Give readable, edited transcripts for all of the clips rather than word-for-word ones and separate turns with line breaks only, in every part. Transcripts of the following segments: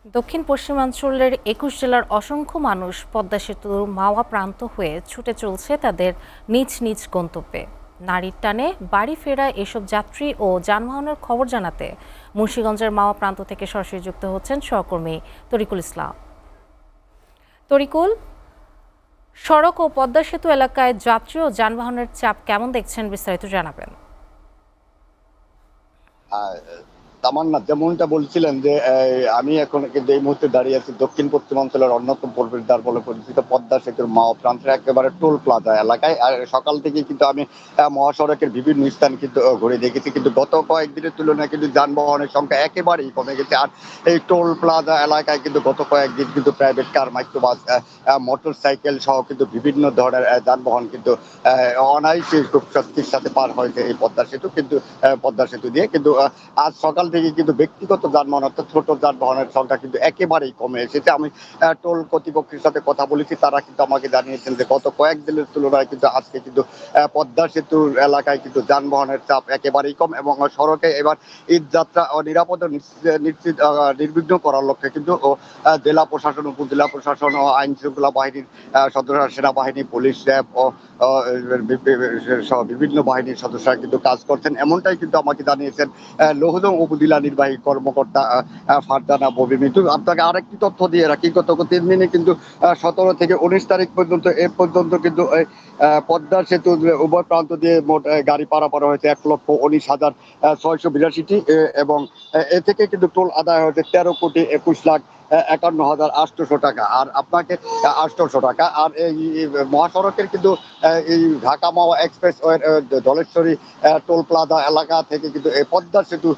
দক্ষিণ পশ্চিমাঞ্চলের ২১ জেলার অসংখ্য মানুষ পদ্মা সেতুর মাওয়া প্রান্ত হয়ে ছুটে চলছে তাদের নিজ নিজ গন্তব্যে। নারীর টানে বাড়ি ফেরা এসব যাত্রী ও যানবাহনের খবর জানাতে মুন্সিগঞ্জের মাওয়া প্রান্ত থেকে সরাসরি যুক্ত হচ্ছেন সহকর্মী তরিকুল ইসলাম। তরিকুল, সড়ক ও পদ্মা সেতু এলাকায় যাত্রী ও যানবাহনের চাপ কেমন দেখছেন, বিস্তারিত জানাবেন।
তামান্না যেমনটা বলছিলেন যে আমি এখন কিন্তু এই মুহূর্তে দাঁড়িয়ে আছি দক্ষিণ পশ্চিমাঞ্চলের অন্যতম প্রবেশদ্বার বলে পরিচিত পদ্মা সেতুর মাওয়া প্রান্তের একেবারে টোল প্লাজা এলাকায়। আর সকাল থেকে কিন্তু আমি মহাসড়কের বিভিন্ন স্থান কিন্তু ঘুরে দেখেছি, কিন্তু গত কয়েকদিনের তুলনায় কিন্তু যানবাহনের সংখ্যা একেবারেই কমে গেছে। আর এই টোল প্লাজা এলাকায় কিন্তু গত কয়েকদিন কিন্তু private car, microbus, motor cycle সহ কিন্তু বিভিন্ন ধরনের যানবাহন কিন্তু অনায়াসে খুব স্বস্তির সাথে পার হয়েছে এই পদ্মা সেতু দিয়ে। কিন্তু আজ সকাল থেকে কিন্তু ব্যক্তিগত যানবাহন অর্থাৎ ছোট যানবাহনের সংখ্যা কিন্তু একেবারেই কমে এসেছে। আমি টোল কর্তৃপক্ষের সাথে কথা বলেছি, তারা কিন্তু আমাকে জানিয়েছেন যে গত কয়েকদিনের তুলনায় কিন্তু আজকে কিন্তু পদ্মা সেতুর এলাকায় কিন্তু যানবাহনের চাপ একেবারেই কম, এবং সড়কে এবার ঈদ যাত্রা নিরাপদ নিশ্চিত নির্বিঘ্ন করার লক্ষ্যে কিন্তু জেলা প্রশাসন, উপজেলা প্রশাসন ও আইন শৃঙ্খলা বাহিনীর সদস্য, সেনাবাহিনী, পুলিশ, র্যাব ও সহ বিভিন্ন বাহিনীর সদস্যরা কিন্তু কাজ করছেন, এমনটাই কিন্তু আমাকে জানিয়েছেন লৌহদং উপজেলা নির্বাহী কর্মকর্তা ফারজানা ববি মিতু। আপনাকে আরেকটি তথ্য দিয়ে রাখি, গত 3 দিনে কিন্তু 17 থেকে 19 তারিখ পর্যন্ত কিন্তু পদ্মা সেতু উভয় প্রান্ত দিয়ে মোট গাড়ি পারাপার হয়েছে 1,19,682টি, এবং এ থেকে কিন্তু টোল আদায় হয়েছে 13,21,51,800 টাকা। আর আপনাকে 800 টাকা। আর এই মহাসড়কের কিন্তু এই ঢাকা মাওয়া এক্সপ্রেস ধলেশ্বরী টোল প্লাজা এলাকা থেকে কিন্তু এই পদ্মা সেতু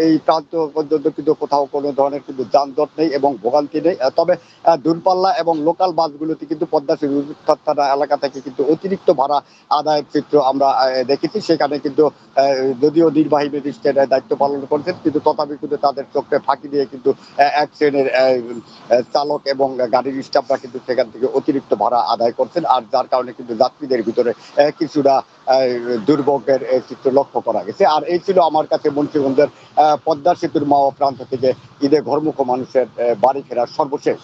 এই প্রান্ত পর্যন্ত কিন্তু কোথাও কোনো ধরনের কিন্তু যানজট নেই এবং ভোগান্তি নেই। তবে দূরপাল্লা এবং লোকাল বাসগুলোতে কিন্তু পদ্মা সেতু থানা এলাকা থেকে কিন্তু অতিরিক্ত ভাড়া আদায়ের চিত্র আমরা দেখেছি। সেখানে কিন্তু যদিও নির্বাহী ম্যাজিস্ট্রেট দায়িত্ব পালন করছেন, কিন্তু তথাপি কিন্তু তাদের চোখে ফাঁকি দিয়ে কিন্তু এক শ্রেণীর চালক এবং গাড়ির স্টাফরা কিন্তু সেখান থেকে অতিরিক্ত ভাড়া আদায় করছেন। আর যার কারণে কিন্তু যাত্রীদের ভিতরে কিছুটা দুর্ভোগের চিত্র লক্ষ্য করা গেছে। আর এই ছিল আমার কাছে মুন্সিগঞ্জের পদ্মা সেতুর মাওয়া প্রান্ত থেকে ঈদে ঘরমুখ মানুষের বাড়ি ফেরার সর্বশেষ।